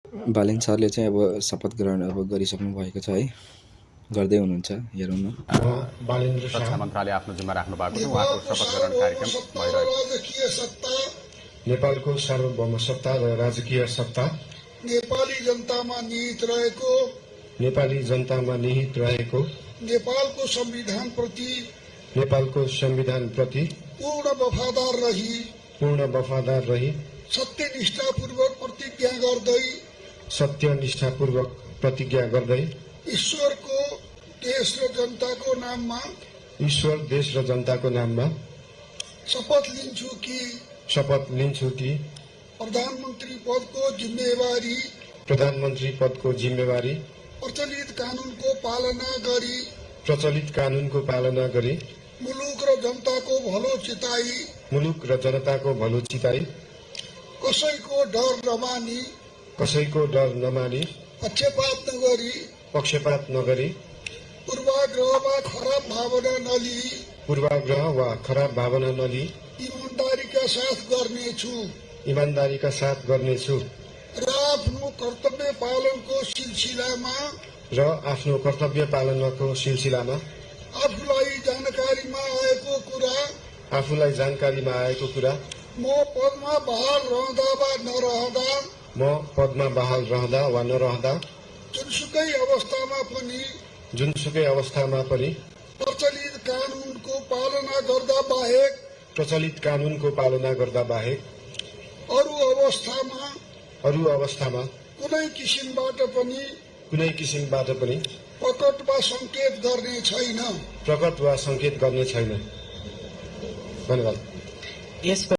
बालेन सरले चाहिँ अब शपथ ग्रहण अब गरिसक्नु भएको छ है, गर्दै हुनुहुन्छ, हेरौँ न। बालेन्द्र रक्षा शाह मन्त्रालय आफ्नो जिम्मा राख्नु भएको छ, उहाँको शपथ ग्रहण कार्यक्रम भइरहेको छ। नेपालको सार्वभौम सत्ता र राजकीय सत्ता नेपाली जनतामा निहित रहेको नेपाली जनतामा निहित रहेको नेपालको संविधानप्रति संविधानप्रति पूर्ण वफादार रही सत्यनिष्ठापूर्वक प्रतिज्ञा गर्दै ईश्वर, देश र जनताको नाममा शपथ लिन्छु कि प्रधानमन्त्री पदको जिम्मेवारी प्रचलित कानूनको पालना गरी मुलुक र जनताको भलो चिताई कसैको डर नमानी पक्षपात नगरी पूर्वाग्रह वा खराब भावना नलिई ईमानदारीका साथ गर्नेछु र आफ्नो कर्तव्य पालनको सिलसिलामा आफूलाई जानकारीमा आएको कुरा म पदमा बहाल रहँदा वा नरहँदा जुनसुकै अवस्थामा पनि प्रचलित कानूनको पालना गर्दा बाहेक अरू अवस्थामा कुनै किसिमबाट पनि प्रकट वा सङ्केत गर्ने छैन। धन्यवाद।